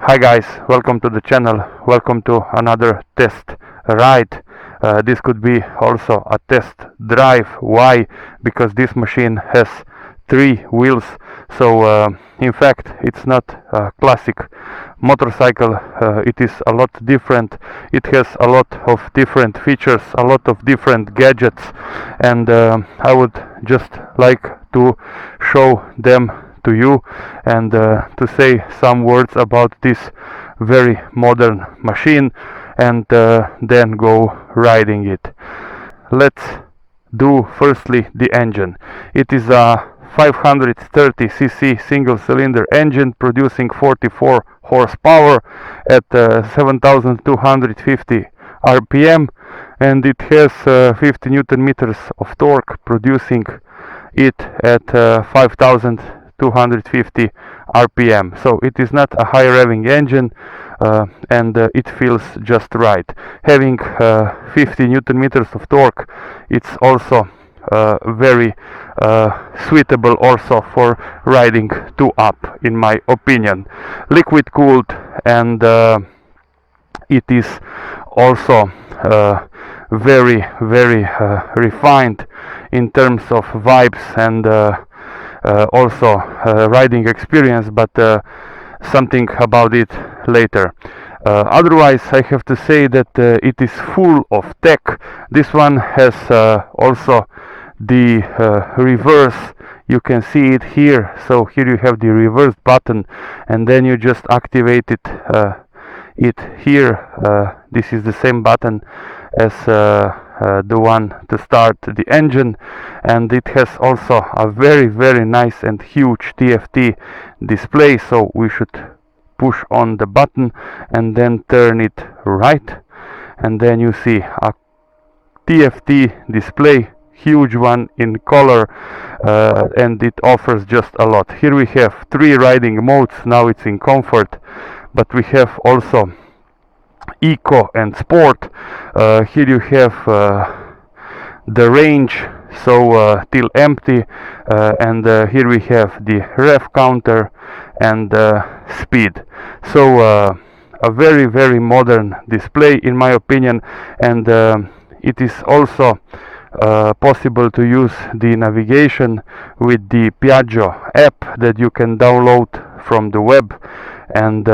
Hi guys, welcome to the channel, welcome to another test ride. This could be also a test drive. Why? Because this machine has 3 wheels, so in fact it's not a classic motorcycle. It is a lot different. It has a lot of different features, a lot of different gadgets, and I would just like to show them to you and to say some words about this very modern machine, and then go riding it. Let's do firstly the engine. It is a 530cc single cylinder engine producing 44 horsepower at 7250 rpm, and it has 50 newton meters of torque, producing it at 5250 rpm. So it is not a high revving engine, and it feels just right. Having 50 newton meters of torque, it's also very suitable also for riding 2-up, in my opinion. Liquid cooled, and it is also very refined in terms of vibes and also riding experience, but something about it later. Otherwise, I have to say that it is full of tech. This one has also the reverse. You can see it here. So here you have the reverse button, and then you just activate it here. This is the same button as the one to start the engine, and it has also a very nice and huge TFT display. So we should push on the button and then turn it right, and then you see a TFT display, huge one in color, and it offers just a lot. Here we have 3 riding modes. Now it's in comfort, but we have also eco and sport. Here you have the range, so till empty, and here we have the rev counter and speed. So a very modern display, in my opinion, and it is also possible to use the navigation with the Piaggio app that you can download from the web, and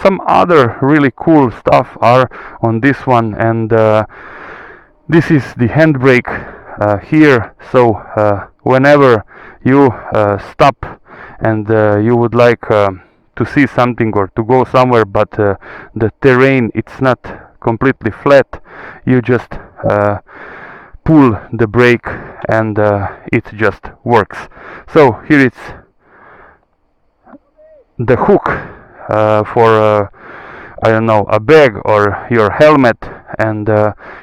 some other really cool stuff are on this one. And this is the handbrake here, so whenever you stop and you would like to see something or to go somewhere, but the terrain, it's not completely flat, you just pull the brake and it just works. So here it's the hook for I don't know, a bag or your helmet, and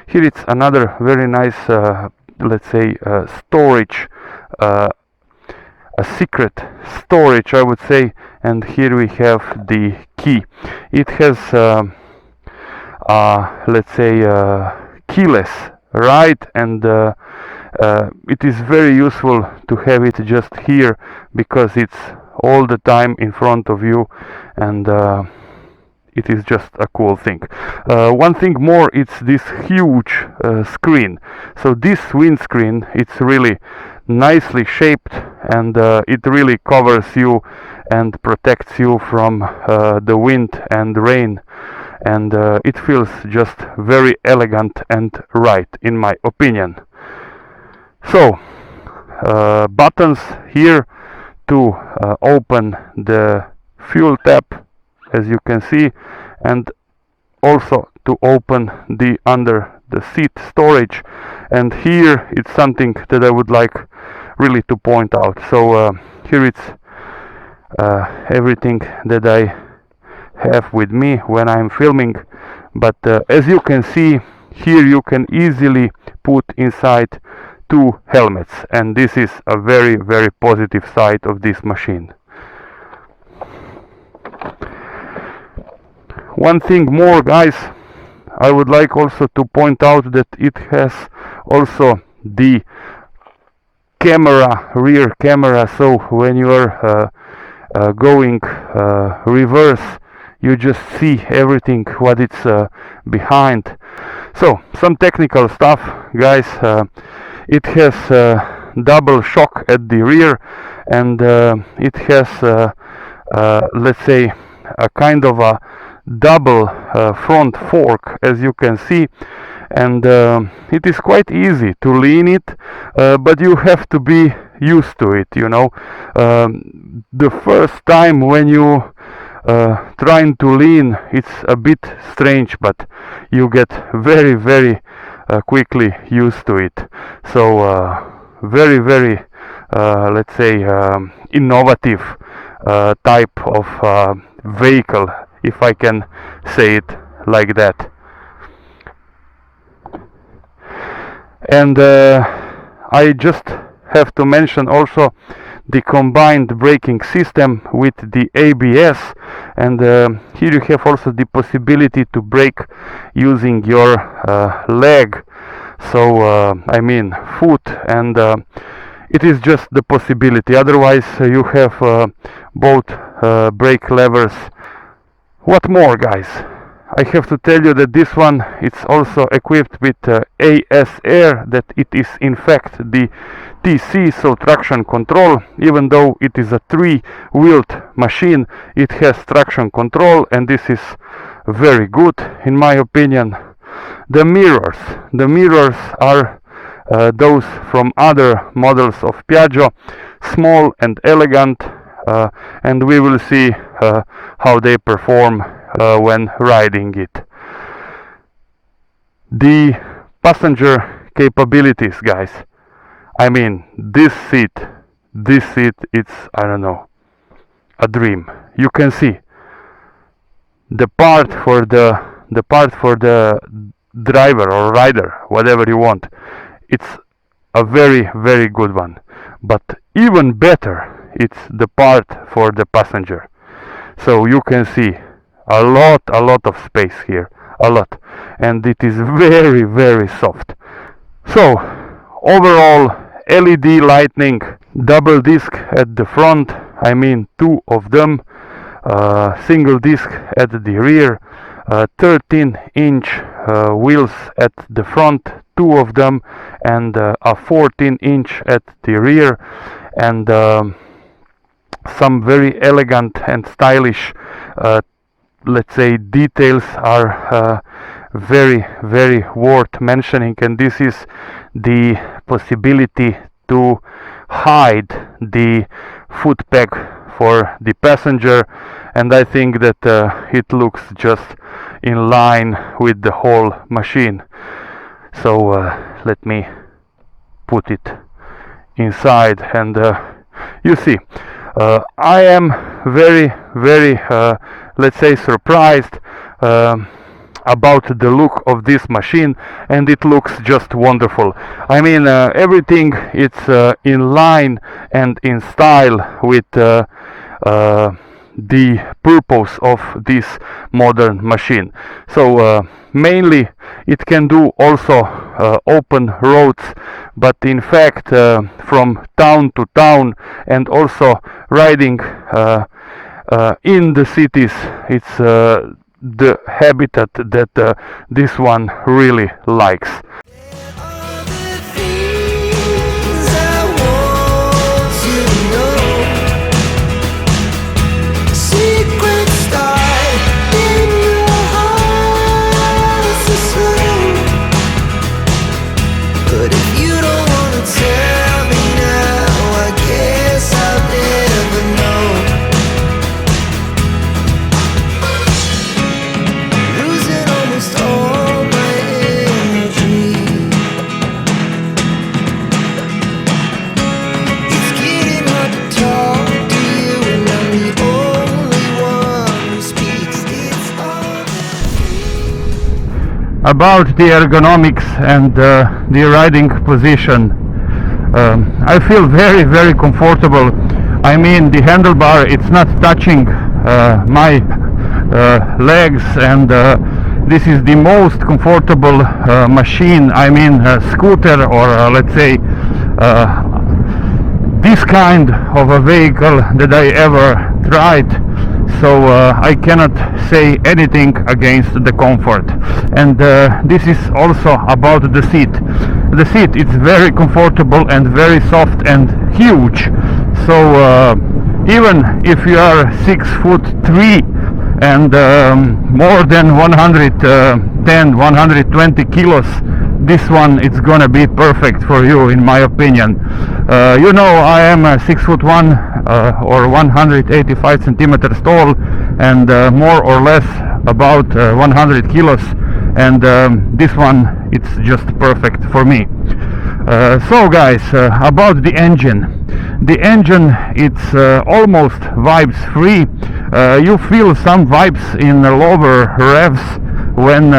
here it's another very nice let's say storage, a secret storage, I would say. And here we have the key. It has let's say keyless ride, and it is very useful to have it just here because it's all the time in front of you, and it is just a cool thing. One thing more, it's this huge screen. So this windscreen, it's really nicely shaped, and it really covers you and protects you from the wind and rain, and it feels just very elegant and right, in my opinion. So buttons here to open the fuel tap, as you can see, and also to open the under the seat storage. And here it's something that I would like really to point out. So here it's everything that I have with me when I'm filming, but as you can see here, you can easily put inside 2 helmets, and this is a very positive side of this machine. One thing more, guys, I would like also to point out that it has also the camera, rear camera. So when you are going reverse, you just see everything what it's behind. So some technical stuff, guys. It has double shock at the rear, and it has let's say a kind of a double front fork, as you can see, and it is quite easy to lean it, but you have to be used to it, you know. The first time when you trying to lean, it's a bit strange, but you get very quickly used to it. So very let's say innovative type of vehicle, if I can say it like that. And I just have to mention also the combined braking system with the ABS, and here you have also the possibility to brake using your leg, so I mean foot, and it is just the possibility. Otherwise you have both brake levers. What more, guys? I have to tell you that this one it's also equipped with AS Air, that it is in fact the TC, so traction control. Even though it is a 3-wheeled machine, it has traction control, and this is very good in my opinion. The mirrors are those from other models of Piaggio, small and elegant, and we will see how they perform when riding it. The passenger capabilities, guys. I mean, this seat, it's, I don't know, a dream. You can see the part for the driver or rider, whatever you want. It's a very good one. But even better, it's the part for the passenger. So you can see a lot of space here, a lot, and it is very soft. So overall, LED lighting, double disc at the front, I mean 2 of them, single disc at the rear, 13-inch wheels at the front, 2 of them, and a 14-inch at the rear, and some very elegant and stylish let's say details are very worth mentioning, and this is the possibility to hide the foot peg for the passenger, and I think that it looks just in line with the whole machine. So let me put it inside, and you see, I am very let's say surprised about the look of this machine, and it looks just wonderful. I mean, everything it's in line and in style with the purpose of this modern machine. So mainly it can do also open roads, but in fact from town to town, and also riding in the cities, it's the habitat that this one really likes. About the ergonomics and the riding position, I feel very comfortable. I mean, the handlebar, it's not touching my legs, and this is the most comfortable machine, I mean scooter, or let's say this kind of a vehicle that I ever tried. so I cannot say anything against the comfort. And this is also about the seat. The seat is very comfortable and very soft and huge, so even if you are 6'3" and more than 120 kilos, this one it's gonna be perfect for you, in my opinion. You know, I am 6'1" or 185 centimeters tall, and more or less about 100 kilos, and this one it's just perfect for me. So guys, about the engine. The engine, it's almost vibes free. You feel some vibes in the lower revs when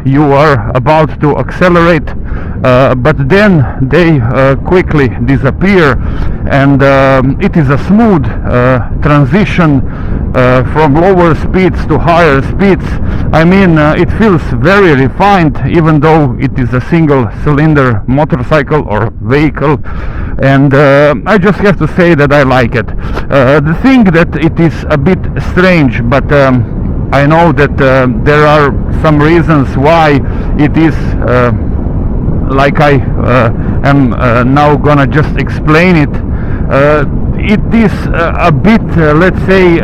you are about to accelerate, but then they quickly disappear, and it is a smooth transition from lower speeds to higher speeds. I mean, it feels very refined, even though it is a single cylinder motorcycle or vehicle, and I just have to say that I like it. The thing that it is a bit strange, but I know that there are some reasons why it is like I am now gonna just explain it. It is a bit, let's say,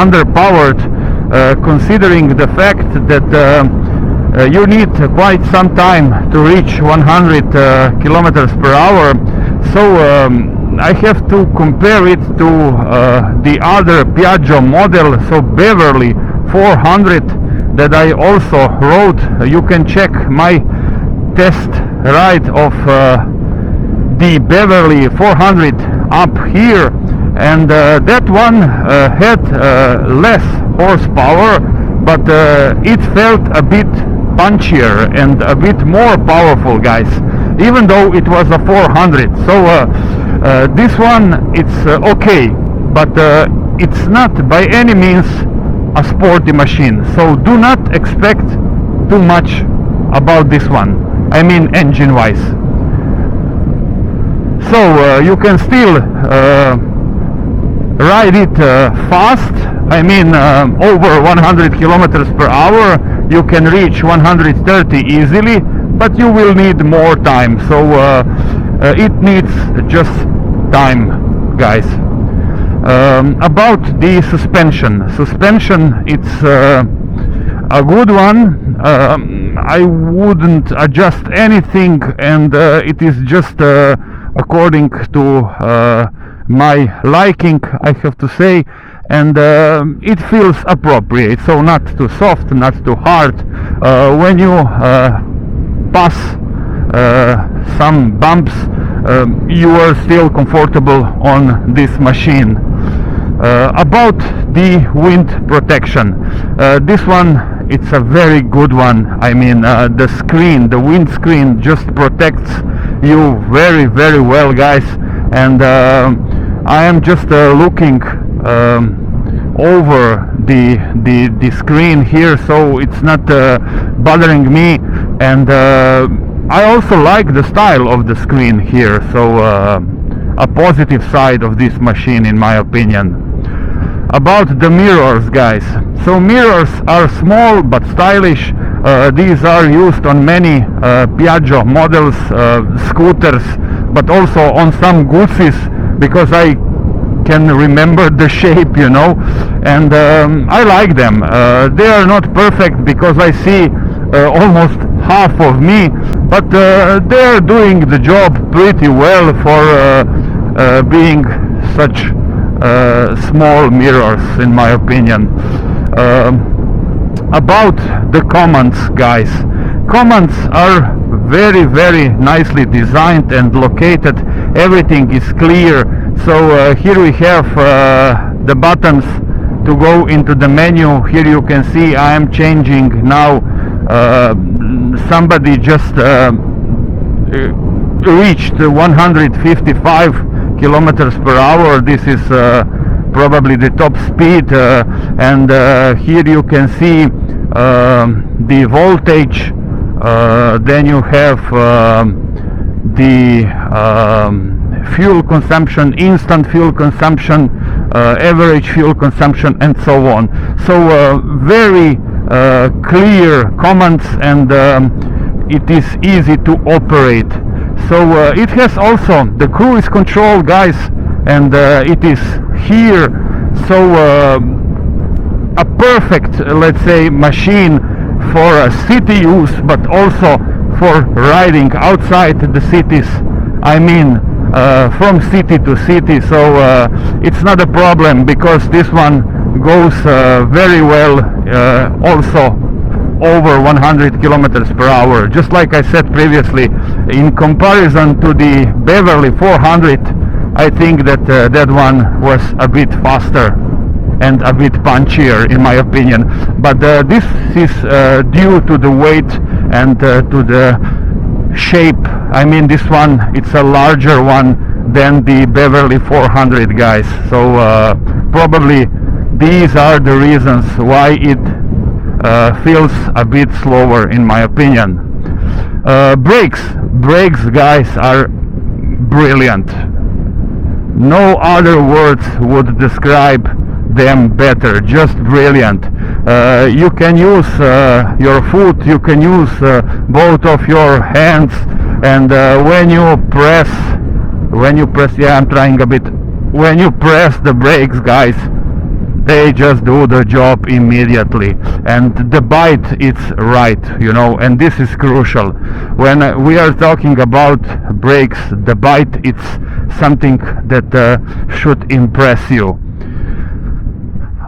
underpowered, considering the fact that you need quite some time to reach 100 kilometers per hour. So I have to compare it to the other Piaggio model, so Beverly 400, that I also rode. You can check my test ride of the Beverly 400 up here, and that one had less horsepower, but it felt a bit punchier and a bit more powerful, guys, even though it was a 400. So this one, it's okay, but it's not by any means a sporty machine, so do not expect too much about this one, I mean engine wise. So you can still ride it fast. I mean over 100 kilometers per hour. You can reach 130 easily, but you will need more time, so it needs just time, guys. About the suspension, it's a good one. I wouldn't adjust anything, and it is just according to my liking, I have to say, and it feels appropriate, so not too soft, not too hard. When you pass some bumps, you are still comfortable on this machine. About the wind protection, this one, it's a very good one. I mean, the windscreen just protects you very, very well, guys, and I am just looking over the screen here, so it's not bothering me, and I also like the style of the screen here, so a positive side of this machine, in my opinion. About the mirrors, guys, so mirrors are small but stylish. These are used on many Piaggio models, scooters, but also on some Guccis, because I can remember the shape, you know, and I like them. They are not perfect because I see almost half of me, but they are doing the job pretty well for being such small mirrors, in my opinion. About the commands, guys, commands are very, very nicely designed and located. Everything is clear. So here we have the buttons to go into the menu. Here you can see I am changing now. Somebody just reached 155 kilometers per hour. This is probably the top speed, and here you can see the voltage. Then you have the fuel consumption, instant fuel consumption, average fuel consumption, and so on. So very clear commands, and it is easy to operate. So it has also the cruise control, guys, and it is here. So a perfect, let's say, machine for city use, but also for riding outside the cities. I mean, from city to city. So it's not a problem, because this one goes very well, also over 100 kilometers per hour. Just like I said previously, in comparison to the Beverly 400, I think that that one was a bit faster and a bit punchier, in my opinion. But this is due to the weight and to the shape. I mean, this one, it's a larger one than the Beverly 400, guys. So probably these are the reasons why it feels a bit slower, in my opinion. Brakes, guys, are brilliant. No other words would describe them better. Just brilliant. You can use your foot, you can use both of your hands, and when you press, yeah, I'm trying a bit. When you press the brakes, guys, they just do the job immediately, and the bite, it's right, you know, and this is crucial. When we are talking about brakes, the bite, it's something that should impress you.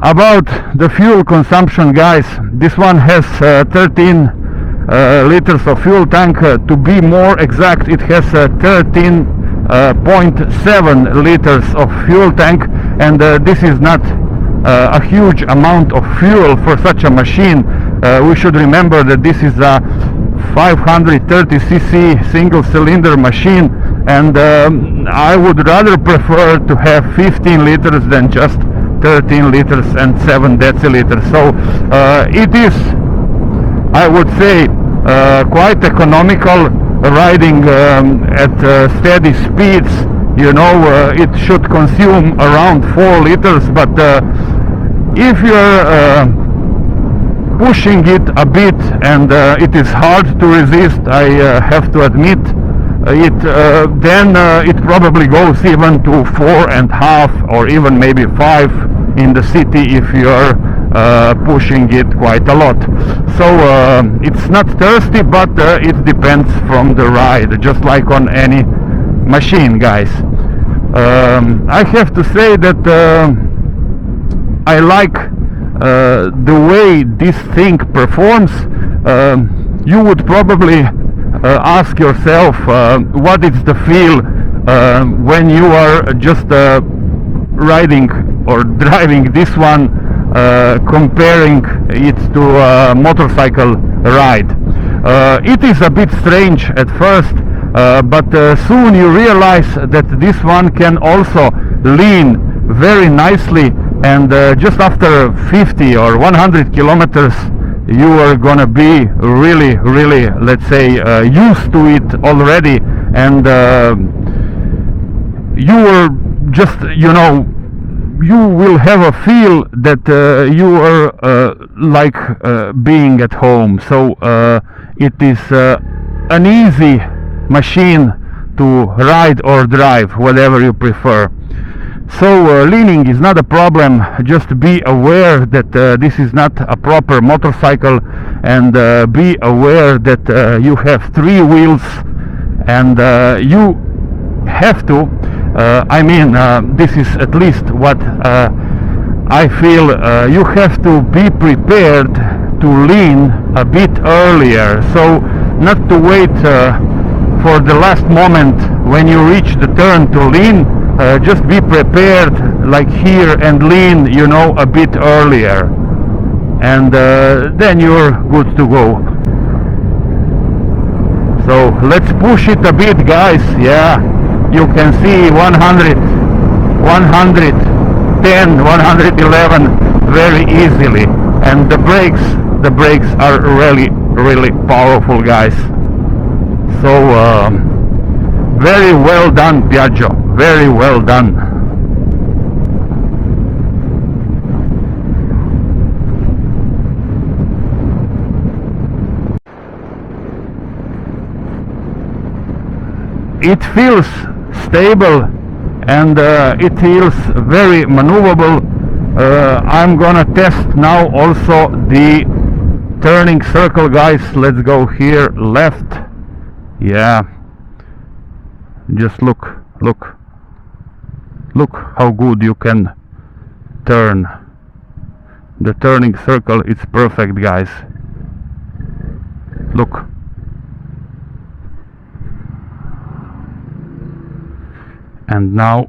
About the fuel consumption, guys, this one has 13 liters of fuel tank. To be more exact, it has 13.7 liters of fuel tank, and this is not a huge amount of fuel for such a machine. We should remember that this is a 530cc single cylinder machine, and I would rather prefer to have 15 liters than just 13 liters and 7 deciliters. So it is, I would say, quite economical riding at steady speeds. You know, it should consume around 4 liters, but if you're pushing it a bit, and it is hard to resist, I have to admit, then it probably goes even to 4.5 or even maybe 5 in the city if you're pushing it quite a lot. So it's not thirsty, but it depends from the ride, just like on any machine, guys. I have to say that I like the way this thing performs. You would probably ask yourself what is the feel when you are just riding or driving this one, comparing it to a motorcycle ride. It is a bit strange at first, but soon you realize that this one can also lean very nicely, and just after 50 or 100 kilometers you are gonna be really, let's say, used to it already, and you are just, you know, you will have a feel that you are like being at home. So it is an easy machine to ride or drive, whatever you prefer. So leaning is not a problem. Just be aware that this is not a proper motorcycle, and be aware that you have 3 wheels, and you have to, I mean, this is at least what I feel, you have to be prepared to lean a bit earlier. So not to wait for the last moment when you reach the turn to lean. Just be prepared, like here, and lean, you know, a bit earlier, and then you're good to go. So let's push it a bit, guys. Yeah, you can see 100, 110, 111 very easily, and the brakes are really powerful, guys. So very well done, Piaggio, very well done. it feels stable, and it feels very maneuverable. I'm gonna test now also the turning circle, guys. Let's go here, left. Yeah, just look how good you can turn. The turning circle is perfect, guys. Look. And now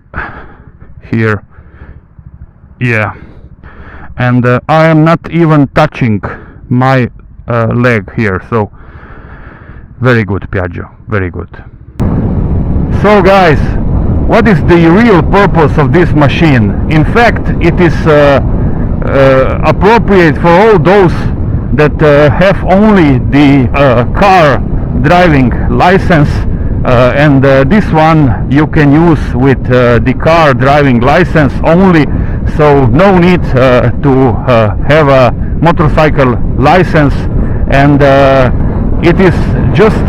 here, yeah, and I am not even touching my leg here, so very good, Piaggio, very good. So guys, what is the real purpose of this machine? In fact, it is appropriate for all those that have only the car driving license, and this one you can use with the car driving license only, so no need to have a motorcycle license, and it is just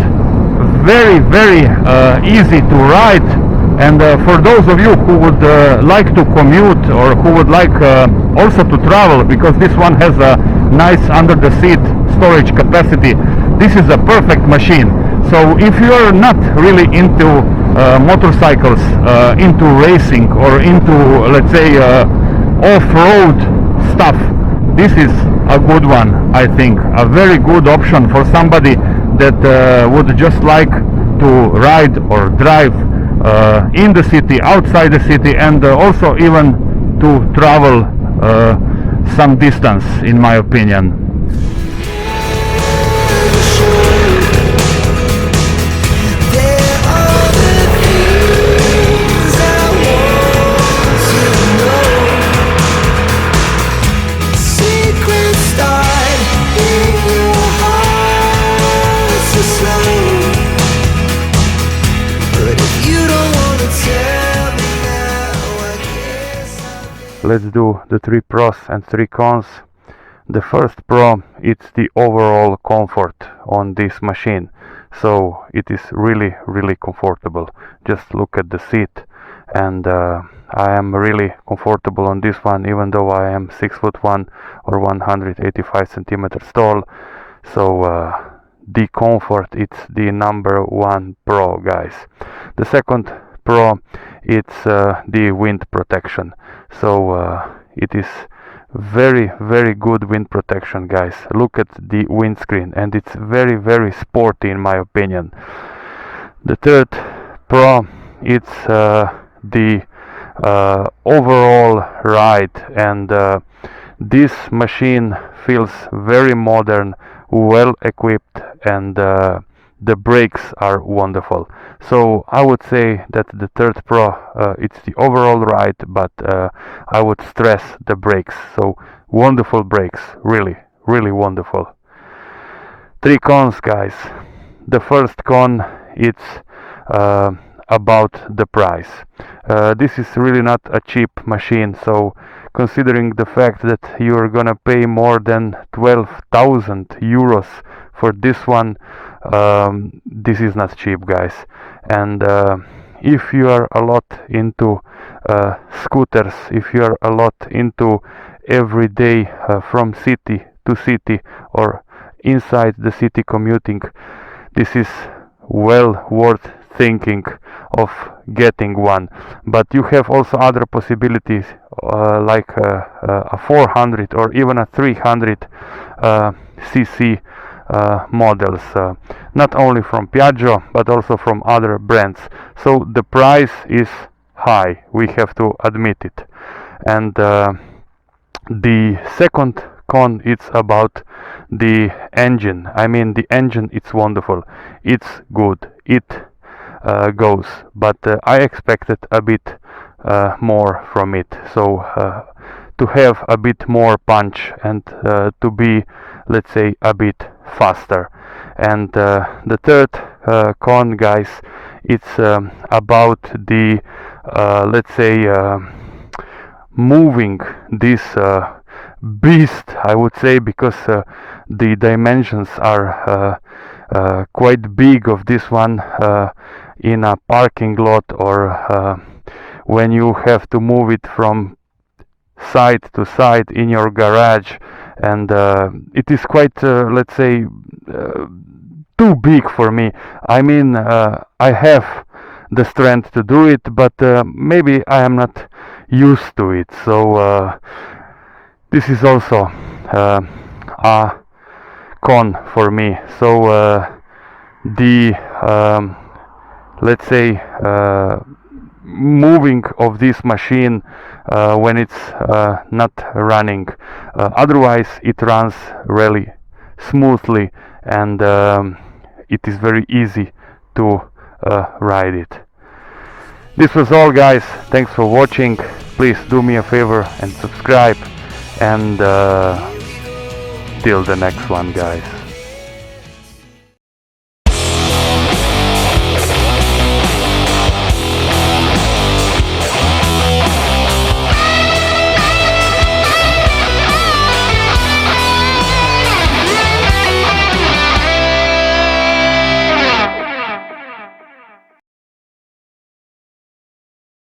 very easy to ride. And for those of you who would like to commute, or who would like also to travel, because this one has a nice under the seat storage capacity, this is a perfect machine. So if you are not really into motorcycles, into racing, or into, let's say, off-road stuff, this is a good one. I think a very good option for somebody that would just like to ride or drive in the city, outside the city, and also even to travel some distance, in my opinion. Let's do the 3 pros and 3 cons. The first pro, it's the overall comfort on this machine. So it is really comfortable. Just look at the seat, and I am really comfortable on this one, even though I am 6'1" or 185 centimeters tall. So the comfort, it's the number 1 pro, guys. The second pro, it's the wind protection. So it is very good wind protection, guys. Look at the windscreen, and it's very sporty, in my opinion. The third pro, it's the overall ride, and this machine feels very modern, well equipped, and the brakes are wonderful. So I would say that the third pro, it's the overall ride, but I would stress the brakes. So wonderful brakes, really wonderful. 3 cons, guys. The first con, it's about the price. This is really not a cheap machine, so considering the fact that you're gonna pay more than 12,000 euros for this one, this is not cheap, guys. And if you are a lot into scooters, if you are a lot into everyday from city to city or inside the city commuting, this is well worth thinking of getting one. But you have also other possibilities, like a 400 or even a 300 cc models, not only from Piaggio but also from other brands. So the price is high, we have to admit it. And the second con, it's about the engine. I mean, the engine, it's wonderful, it's good, it goes, but I expected a bit more from it. So to have a bit more punch, and to be, let's say, a bit faster. And the third con, guys, it's about the let's say moving this beast, I would say, because the dimensions are quite big of this one, in a parking lot, or when you have to move it from side to side in your garage, and it is quite, let's say, too big for me. I mean, I have the strength to do it, but maybe I am not used to it. So this is also a con for me. So the let's say moving of this machine when it's not running, otherwise it runs really smoothly, and it is very easy to ride it. This was all, guys. Thanks for watching. Please do me a favor and subscribe, and till the next one, guys.